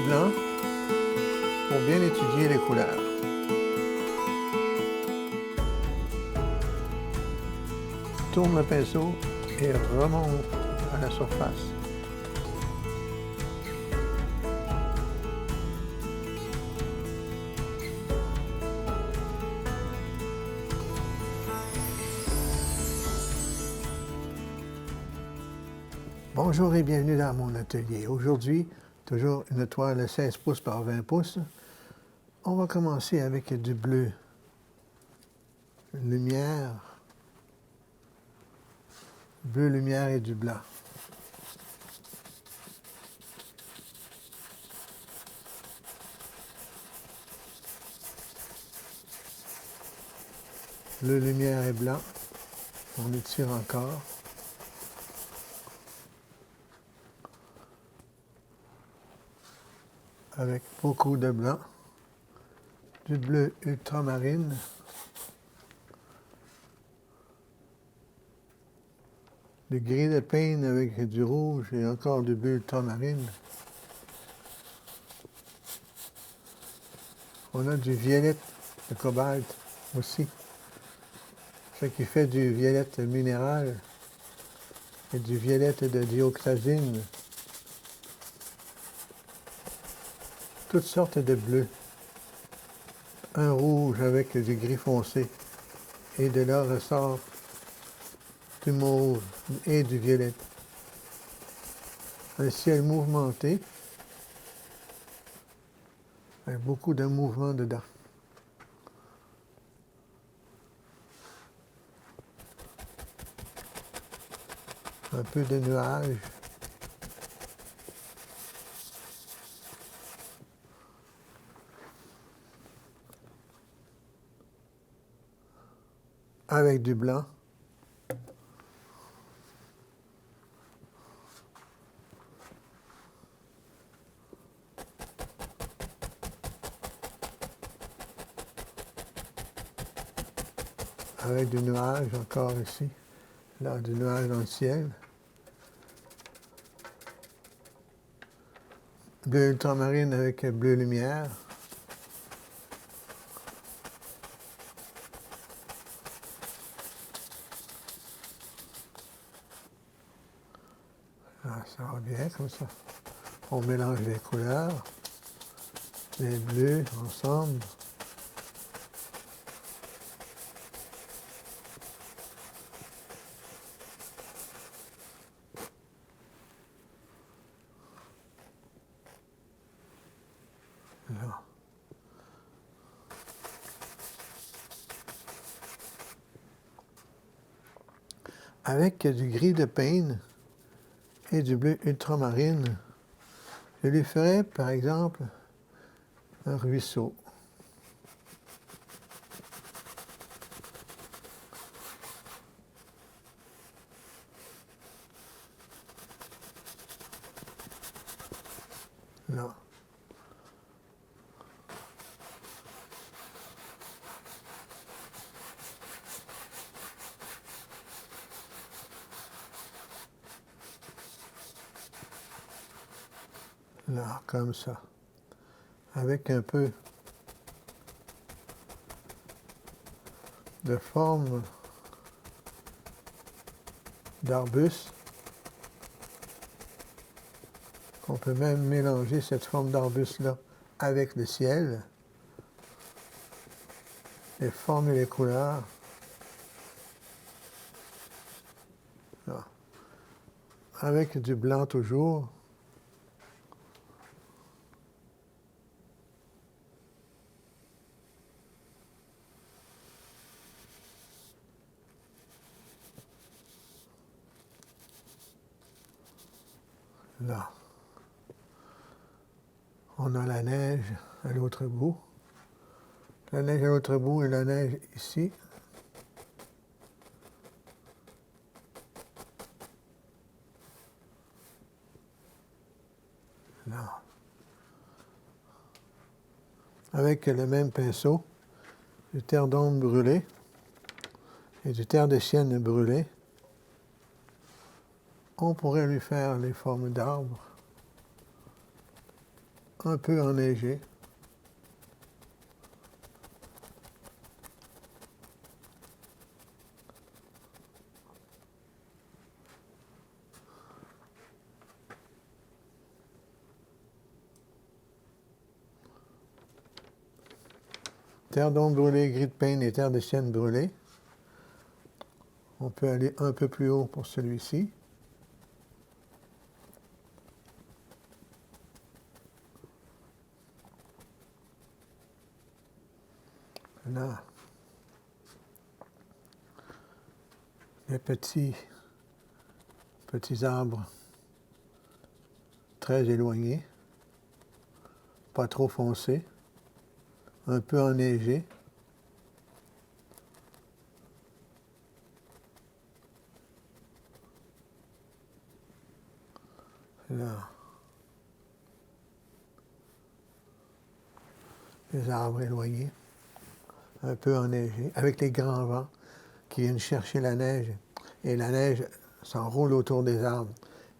blanc pour bien étudier les couleurs. Tourne le pinceau et remonte à la surface. Bonjour et bienvenue dans mon atelier. Aujourd'hui, toujours une toile 16 pouces par 20 pouces. On va commencer avec du bleu lumière, bleu lumière et du blanc. Bleu lumière et blanc. On étire encore. Avec beaucoup de blanc, du bleu ultramarine, du gris de peigne avec du rouge et encore du bleu ultramarine. On a du violet de cobalt aussi, ce qui fait du violet minéral et du violet de dioxazine. Toutes sortes de bleus. Un rouge avec du gris foncé. Et de là ressort du mauve et du violet. Un ciel mouvementé, avec beaucoup de mouvements dedans. Un peu de nuages. Avec du blanc. Avec du nuage encore ici. Là, du nuage dans le ciel. Bleu ultramarine avec bleu lumière. Ah, ça va bien comme ça. On mélange les couleurs, les bleus ensemble. Là. Avec du gris de peigne et du bleu ultramarine, je lui ferai, par exemple, un ruisseau. Là. Là, comme ça. Avec un peu de forme d'arbuste. On peut même mélanger cette forme d'arbuste-là avec le ciel et former les couleurs. Là. Avec du blanc toujours. Là. On a la neige à l'autre bout. La neige à l'autre bout et la neige ici. Là. Avec le même pinceau, du terre d'ombre brûlé et du terre de sienne brûlé, on pourrait lui faire les formes d'arbres un peu enneigé. Terre d'ombre brûlée, gris de peigne et terre de sienne brûlée. On peut aller un peu plus haut pour celui-ci. Là, les petits arbres très éloignés, pas trop foncés, un peu enneigés. Là, les arbres éloignés, un peu enneigés, avec les grands vents qui viennent chercher la neige. Et la neige s'enroule autour des arbres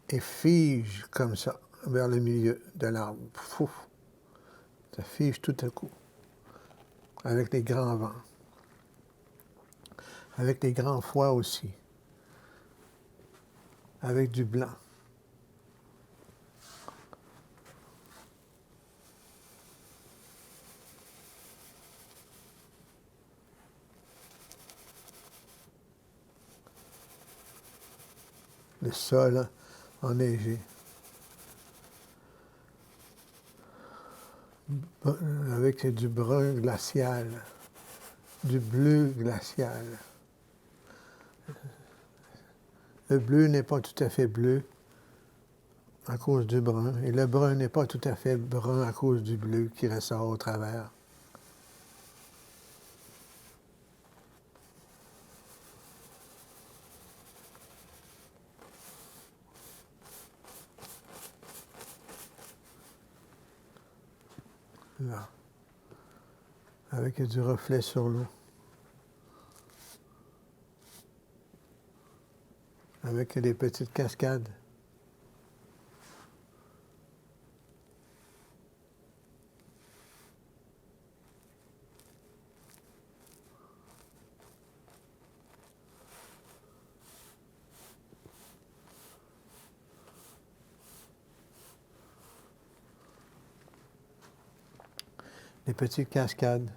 et fige comme ça vers le milieu de l'arbre. Pouf! Ça fige tout à coup, avec les grands vents, avec les grands froids aussi, avec du blanc. Le sol enneigé, avec du brun glacial, du bleu glacial. Le bleu n'est pas tout à fait bleu à cause du brun, et le brun n'est pas tout à fait brun à cause du bleu qui ressort au travers. Là, avec du reflet sur l'eau, avec des petites cascades. Des petites cascades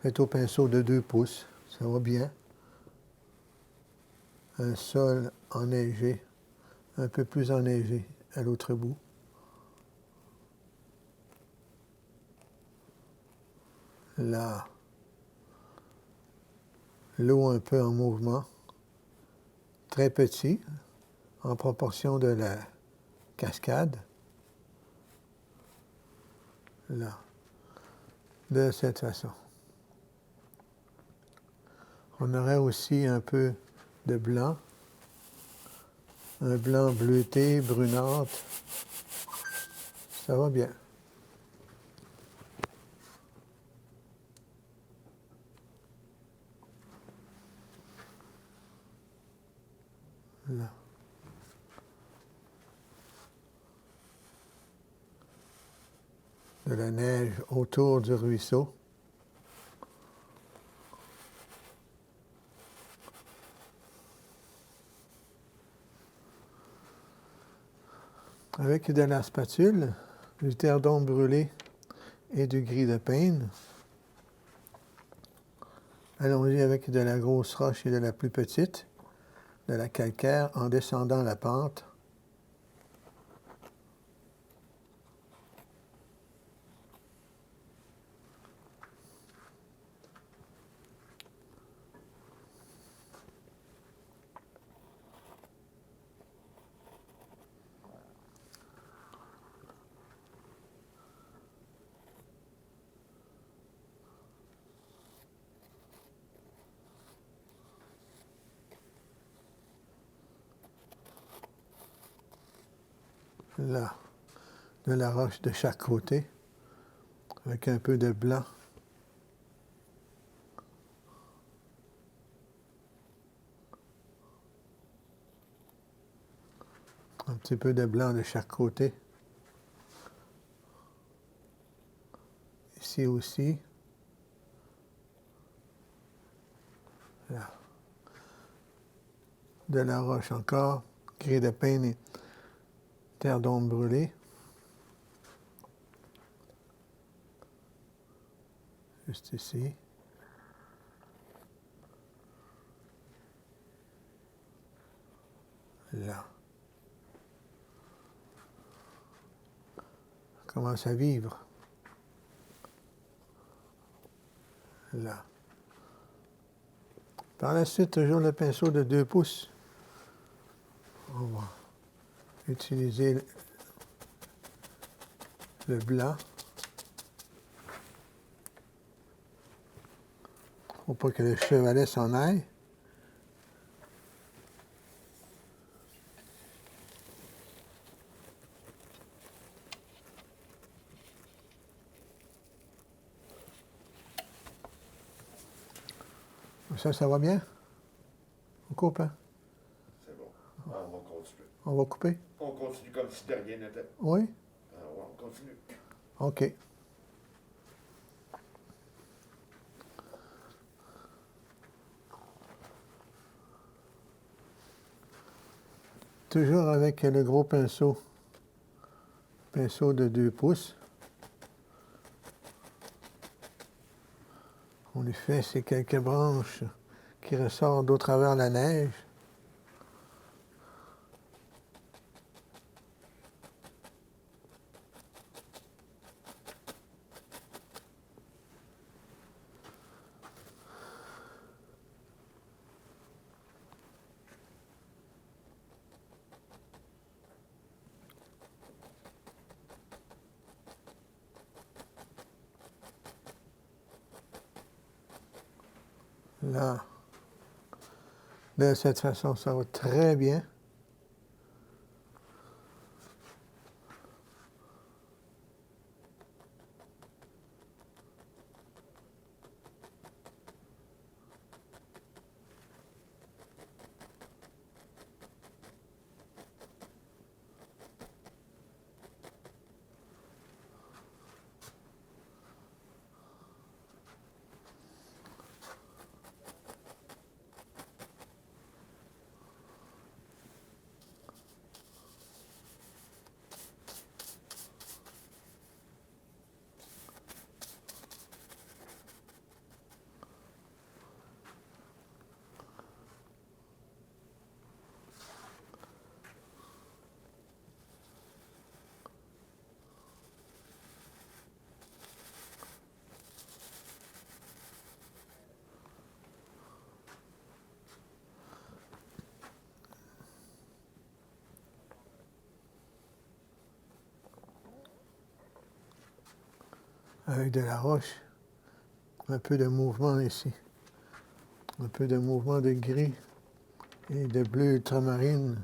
faites au pinceau de 2 pouces, ça va bien. Un sol enneigé, un peu plus enneigé à l'autre bout. Là, l'eau un peu en mouvement, très petit, en proportion de la cascade. Là, de cette façon. On aurait aussi un peu de blanc, un blanc bleuté, brunâtre. Ça va bien. Là. De la neige autour du ruisseau. Avec de la spatule, du terre d'ombre brûlé et du gris de peigne. Allons-y avec de la grosse roche et de la plus petite, de la calcaire en descendant la pente. Là, de la roche de chaque côté, avec un peu de blanc. Un petit peu de blanc de chaque côté. ici aussi. Là. De la roche encore, gris de peigne et terre d'ombre brûlée. Juste ici. Là. On commence à vivre. Là. Par la suite, toujours le pinceau de 2 pouces. On va utiliser le blanc. Il ne faut pas que le chevalet s'en aille. Ça va bien? On coupe, hein? C'est bon. On va continuer. On va couper? On continue comme si de rien n'était. Oui? Ouais, on continue. OK. Toujours avec le gros pinceau. Pinceau de 2 pouces. On lui fait ces quelques branches qui ressortent d'au travers la neige. Là. De cette façon, ça va très bien. Avec de la roche. Un peu de mouvement ici. Un peu de mouvement de gris et de bleu ultramarine.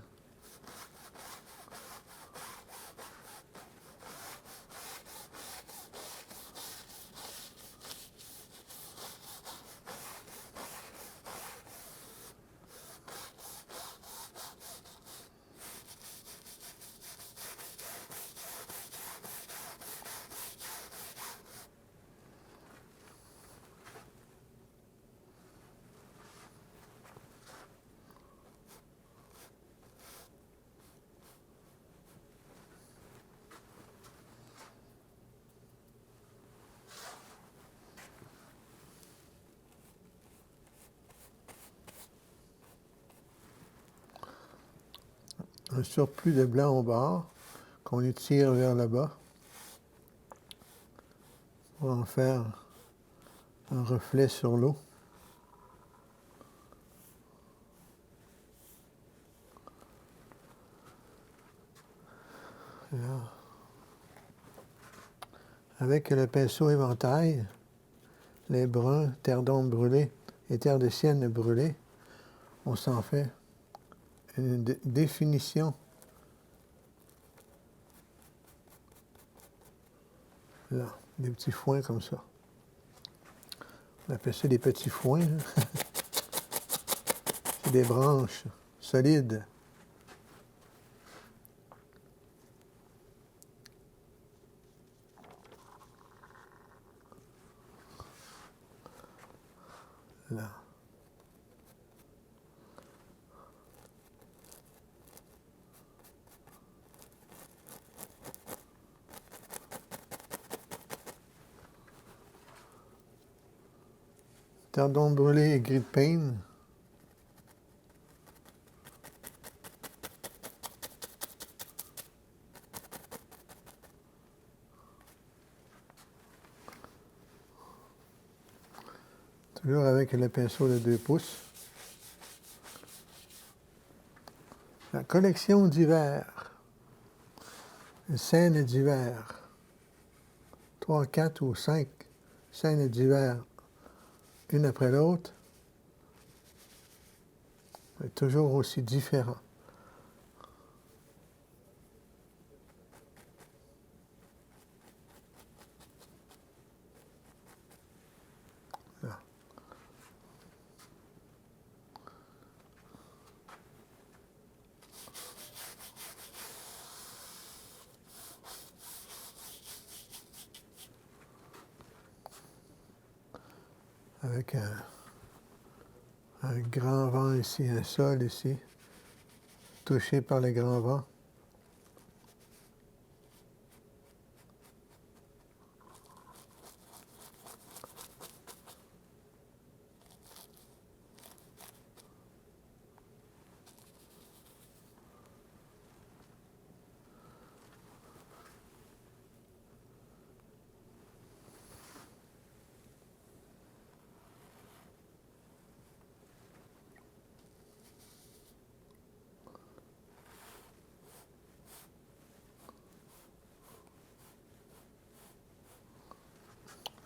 Un surplus de blanc au bord qu'on étire vers le bas pour en faire un reflet sur l'eau. Là. Avec le pinceau éventail, les bruns, terre d'ombre brûlée et terre de sienne brûlée, on s'en fait une définition. Là, des petits foins comme ça. On appelle ça des petits foins. Hein? C'est des branches solides. Tardons de brûler et gris de peine. Toujours avec le pinceau de 2 pouces. La collection d'hiver. Une scène d'hiver. 3, 4 ou 5 scènes d'hiver, une après l'autre, mais toujours aussi différents. Là. Avec un grand vent ici, un sol ici, touché par le grand vent.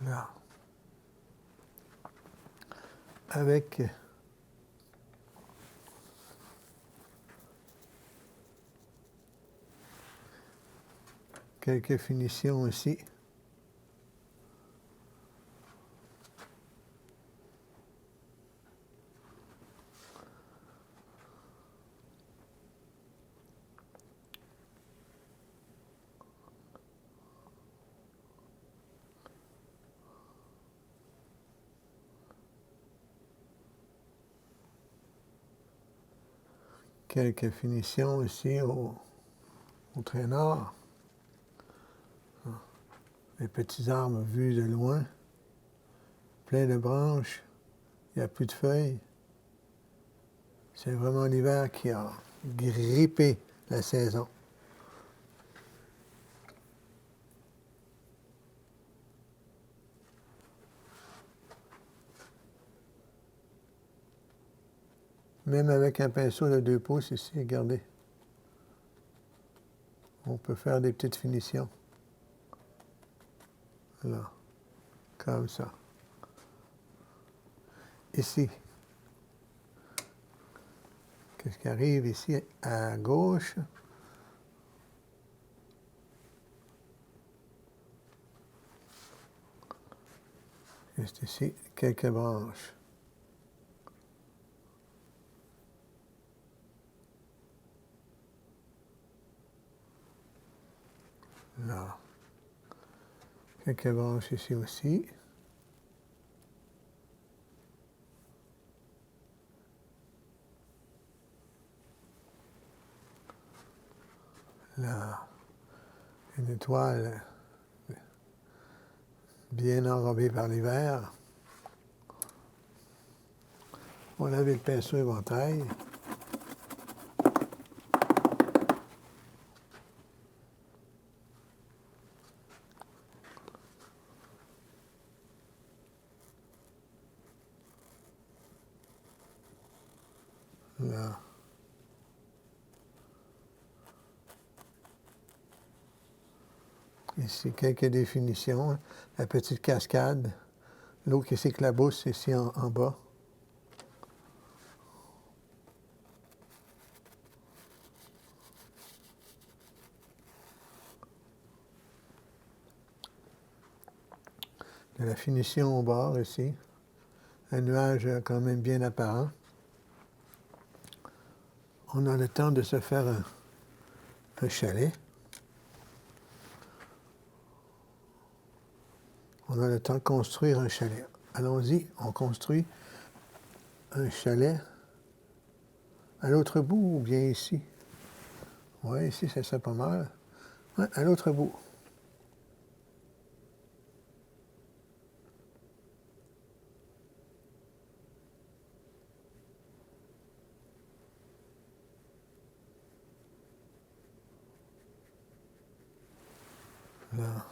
Là. Avec quelques finitions ici. Quelques finitions ici au traînard. Les petits arbres vus de loin, plein de branches, il n'y a plus de feuilles. C'est vraiment l'hiver qui a grippé la saison. Même avec un pinceau de 2 pouces ici, regardez. On peut faire des petites finitions. Là, comme ça. Ici. Qu'est-ce qui arrive ici à gauche? Juste ici, quelques branches. Là. Quelques branches ici aussi. Là. Une étoile bien enrobée par l'hiver. On lave le pinceau éventail. Là. Ici, quelques définitions. La petite cascade. L'eau qui s'éclabousse ici en bas. De la finition au bord ici. Un nuage quand même bien apparent. On a le temps de se faire un chalet. On a le temps de construire un chalet. Allons-y, on construit un chalet à l'autre bout ou bien ici? Oui, ici, ça serait pas mal. Ouais, à l'autre bout. Là.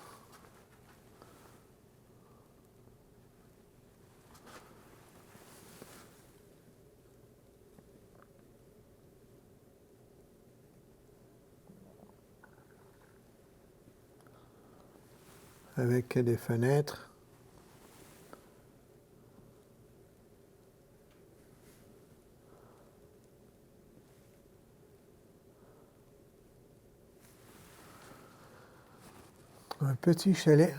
Avec des fenêtres. Un petit chalet.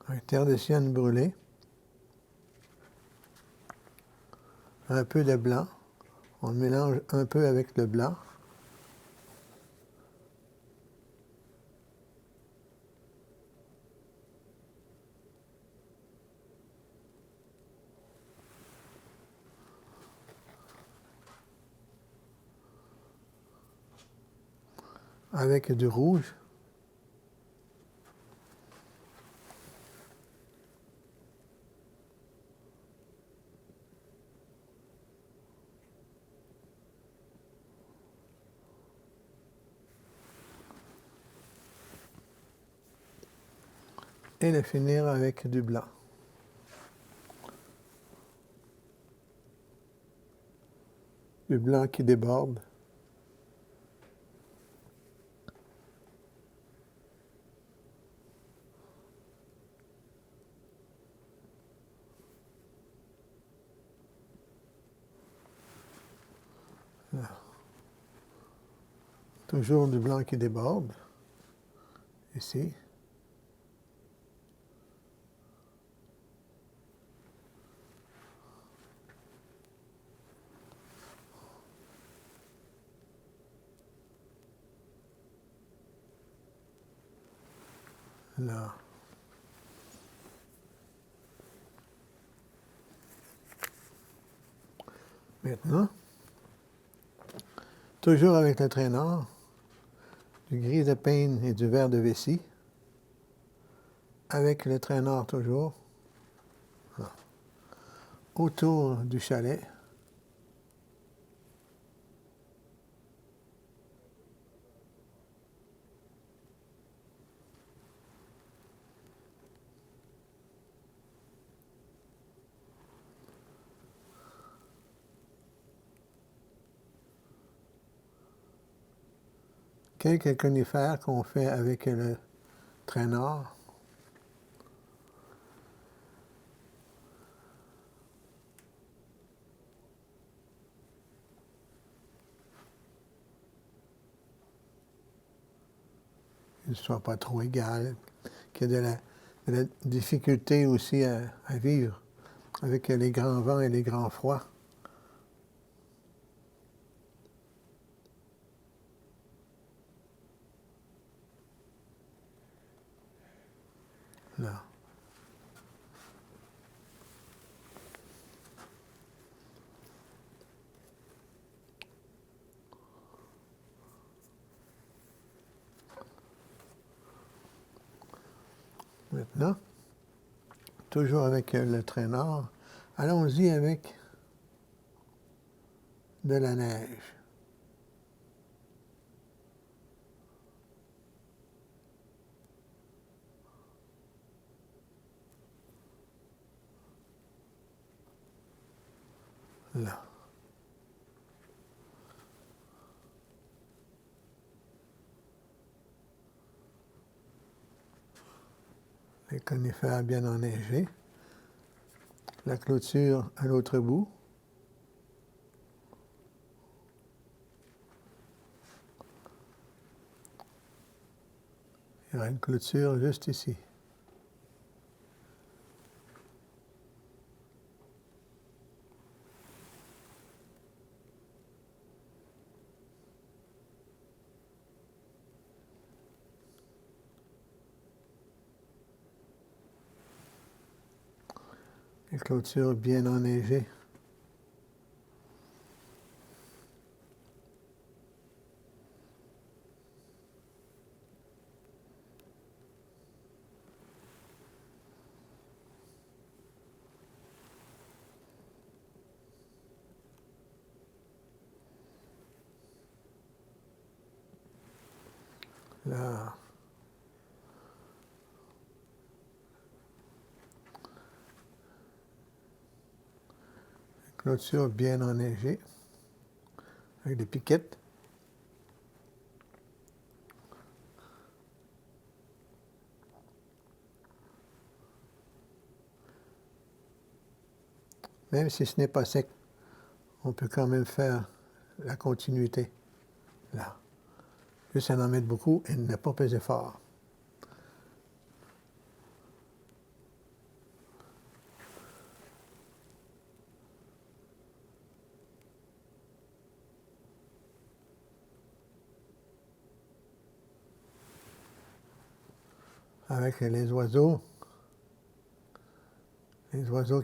Un terre de sienne brûlée. Un peu de blanc. On mélange un peu avec le blanc. Avec du rouge. Et le finir avec du blanc. Du blanc qui déborde. Là. Toujours du blanc qui déborde. Ici. Là. Maintenant, toujours avec le traînard, du gris de peigne et du vert de vessie, avec le traînard toujours, là, autour du chalet. Quelques conifères qu'on fait avec le traînard. Qu'ils ne soient pas trop égales, qu'il y ait de la difficulté aussi à vivre avec les grands vents et les grands froids. Là. Maintenant, toujours avec le traînard, allons-y avec de la neige. Là. Les conifères bien enneigés. La clôture à l'autre bout. Il y aura une clôture juste ici. Les clôtures bien enneigées. Là. Clôture bien enneigée, avec des piquettes. Même si ce n'est pas sec, on peut quand même faire la continuité, là. Juste à en mettre beaucoup et ne pas peser fort. Avec les oiseaux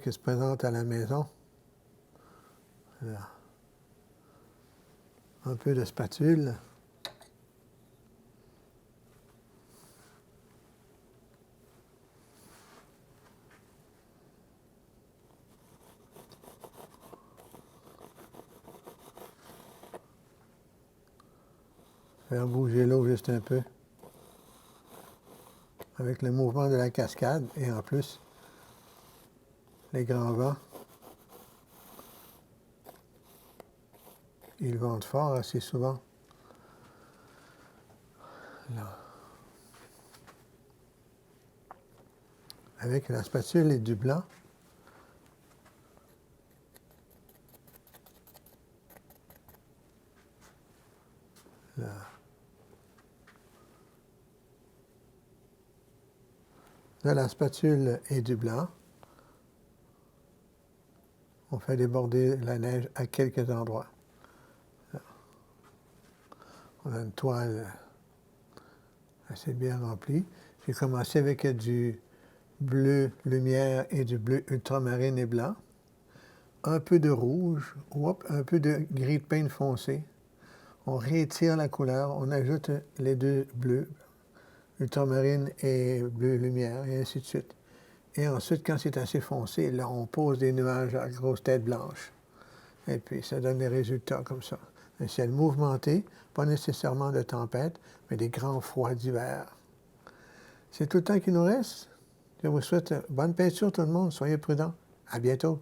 qui se présentent à la maison. Là. Un peu de spatule. Faire bouger l'eau juste un peu. Avec le mouvement de la cascade et en plus les grands vents. Ils ventent fort assez souvent. Là. Avec la spatule et du blanc. Là. De la spatule et du blanc, on fait déborder la neige à quelques endroits. Là. On a une toile assez bien remplie. J'ai commencé avec du bleu lumière et du bleu ultramarine et blanc. Un peu de rouge, un peu de gris de pain foncé. On réétire la couleur, on ajoute les deux bleus, ultramarine et bleu lumière, et ainsi de suite. Et ensuite, quand c'est assez foncé, là, on pose des nuages à grosse tête blanche. Et puis, ça donne des résultats comme ça. Un ciel mouvementé, pas nécessairement de tempête, mais des grands froids d'hiver. C'est tout le temps qu'il nous reste. Je vous souhaite bonne peinture, tout le monde. Soyez prudents. À bientôt.